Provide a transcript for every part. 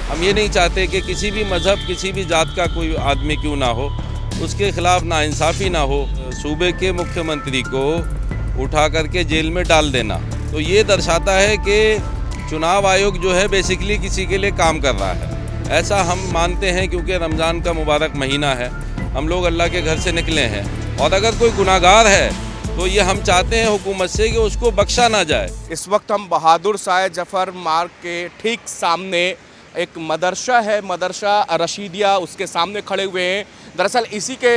हम ये नहीं चाहते कि किसी भी मज़हब, किसी भी जात का कोई आदमी क्यों ना हो, उसके खिलाफ नाइंसाफ़ी ना हो। सूबे के मुख्यमंत्री को उठा करके जेल में डाल देना तो ये दर्शाता है कि चुनाव आयोग जो है बेसिकली किसी के लिए काम कर रहा है, ऐसा हम मानते हैं। क्योंकि रमज़ान का मुबारक महीना है, हम लोग अल्लाह के घर से निकले हैं, और अगर कोई गुनाहगार है तो ये हम चाहते हैं हुकूमत से कि उसको बख्शा ना जाए। इस वक्त हम बहादुर शाह जफ़र मार्ग के ठीक सामने एक मदरसा है, मदरसा रशीदिया, उसके सामने खड़े हुए हैं। दरअसल इसी के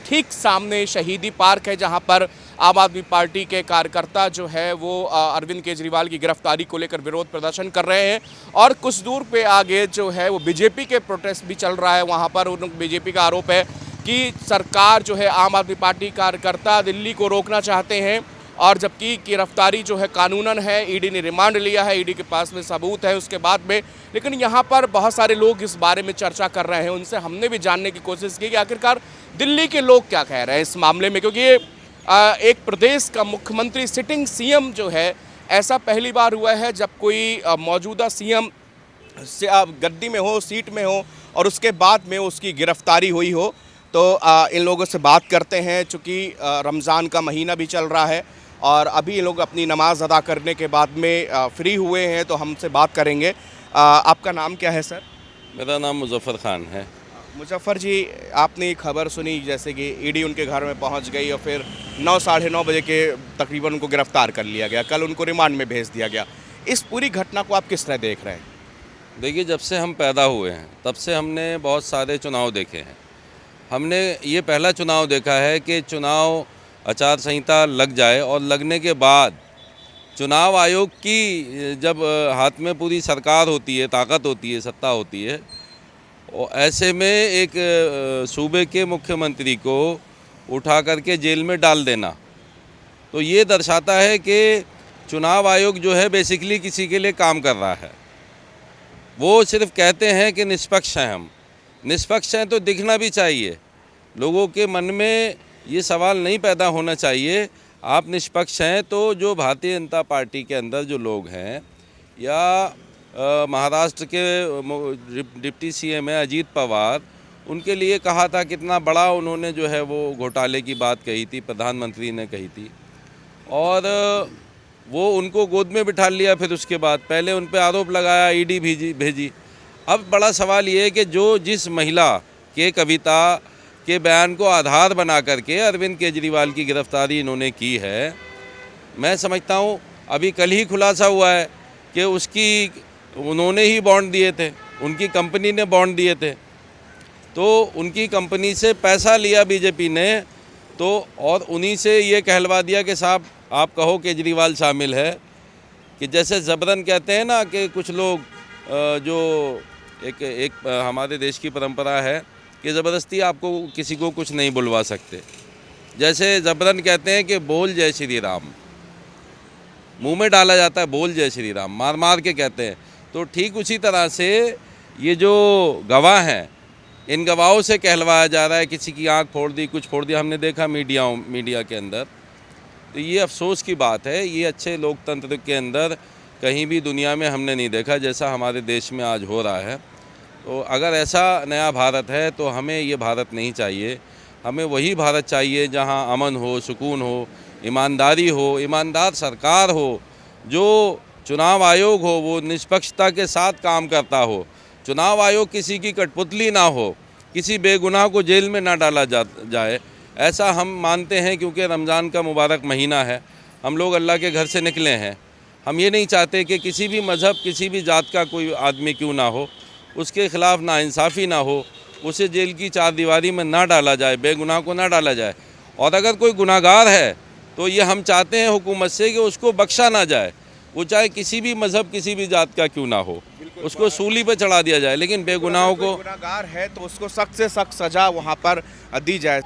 ठीक सामने शहीदी पार्क है, जहां पर आम आदमी पार्टी के कार्यकर्ता जो है वो अरविंद केजरीवाल की गिरफ्तारी को लेकर विरोध प्रदर्शन कर रहे हैं। और कुछ दूर पे आगे जो है वो बीजेपी के प्रोटेस्ट भी चल रहा है। वहाँ पर उन बीजेपी का आरोप है कि सरकार जो है, आम आदमी पार्टी कार्यकर्ता दिल्ली को रोकना चाहते हैं, और जबकि गिरफ्तारी जो है कानूनन है, ईडी ने रिमांड लिया है, ईडी के पास में सबूत है उसके बाद में। लेकिन यहाँ पर बहुत सारे लोग इस बारे में चर्चा कर रहे हैं। उनसे हमने भी जानने की कोशिश की कि आखिरकार दिल्ली के लोग क्या कह रहे हैं इस मामले में, क्योंकि ये एक प्रदेश का मुख्यमंत्री, सिटिंग सीएम जो है, ऐसा पहली बार हुआ है जब कोई मौजूदा सीएम गद्दी में हो, सीट में हो, और उसके बाद में उसकी गिरफ्तारी हुई हो। तो इन लोगों से बात करते हैं, चूँकि रमज़ान का महीना भी चल रहा है और अभी ये लोग अपनी नमाज़ अदा करने के बाद में फ्री हुए हैं, तो हमसे बात करेंगे। आपका नाम क्या है सर? मेरा नाम मुजफ्फर खान है। मुजफ्फर जी, आपने खबर सुनी जैसे कि ईडी उनके घर में पहुंच गई और फिर 9 साढ़े 9 बजे के तकरीबन उनको गिरफ्तार कर लिया गया, कल उनको रिमांड में भेज दिया गया। इस पूरी घटना को आप किस तरह देख रहे हैं? देखिए, जब से हम पैदा हुए हैं तब से हमने बहुत सारे चुनाव देखे हैं। हमने ये पहला चुनाव देखा है कि चुनाव आचार संहिता लग जाए और लगने के बाद चुनाव आयोग की जब हाथ में पूरी सरकार होती है, ताकत होती है, सत्ता होती है, और ऐसे में एक सूबे के मुख्यमंत्री को उठा करके जेल में डाल देना तो ये दर्शाता है कि चुनाव आयोग जो है बेसिकली किसी के लिए काम कर रहा है। वो सिर्फ कहते हैं कि निष्पक्ष हैं, हम निष्पक्ष हैं तो दिखना भी चाहिए। लोगों के मन में ये सवाल नहीं पैदा होना चाहिए आप निष्पक्ष हैं तो जो भारतीय जनता पार्टी के अंदर जो लोग हैं, या महाराष्ट्र के डिप्टी सीएम है अजीत पवार, उनके लिए कहा था, कितना बड़ा उन्होंने जो है वो घोटाले की बात कही थी, प्रधानमंत्री ने कही थी, और वो उनको गोद में बिठा लिया। फिर उसके बाद पहले उन पर आरोप लगाया, ईडी भेजी। अब बड़ा सवाल ये है कि जिस महिला के कविता के बयान को आधार बना करके अरविंद केजरीवाल की गिरफ्तारी इन्होंने की है, मैं समझता हूँ अभी कल ही खुलासा हुआ है कि उन्होंने ही बॉन्ड दिए थे, उनकी कंपनी ने बॉन्ड दिए थे, तो उनकी कंपनी से पैसा लिया बीजेपी ने, तो और उन्हीं से ये कहलवा दिया कि साहब आप कहो केजरीवाल शामिल है। कि जैसे ज़बरन कहते हैं ना कि कुछ लोग जो एक हमारे देश की परंपरा है कि ज़बरदस्ती आपको किसी को कुछ नहीं बुलवा सकते। जैसे ज़बरन कहते हैं कि बोल जय श्री राम, मुंह में डाला जाता है, बोल जय श्री राम, मार मार के कहते हैं। तो ठीक उसी तरह से ये जो गवाह हैं, इन गवाहों से कहलवाया जा रहा है, किसी की आंख फोड़ दी, कुछ फोड़ दिया, हमने देखा मीडिया के अंदर। तो ये अफसोस की बात है, ये अच्छे लोकतंत्र के अंदर कहीं भी दुनिया में हमने नहीं देखा जैसा हमारे देश में आज हो रहा है। तो अगर ऐसा नया भारत है तो हमें ये भारत नहीं चाहिए, हमें वही भारत चाहिए जहां अमन हो, सुकून हो, ईमानदारी हो, ईमानदार सरकार हो, जो चुनाव आयोग हो वो निष्पक्षता के साथ काम करता हो, चुनाव आयोग किसी की कठपुतली ना हो, किसी बेगुनाह को जेल में ना डाला जाए, ऐसा हम मानते हैं। क्योंकि रमज़ान का मुबारक महीना है, हम लोग अल्लाह के घर से निकले हैं, हम ये नहीं चाहते कि किसी भी मज़हब, किसी भी जात का कोई आदमी क्यों ना हो, उसके खिलाफ नाइंसाफ़ी ना हो, उसे जेल की चारदीवारी में ना डाला जाए, बेगुनाह को ना डाला जाए। और अगर कोई गुनाहगार है तो ये हम चाहते हैं हुकूमत से कि उसको बख्शा ना जाए, वो चाहे किसी भी मज़हब, किसी भी जात का क्यों ना हो, उसको सूली पे चढ़ा दिया जाए, लेकिन बेगुनाहों को, गुनाहगार है तो उसको सख्त से सख्त सज़ा वहाँ पर दी जाए।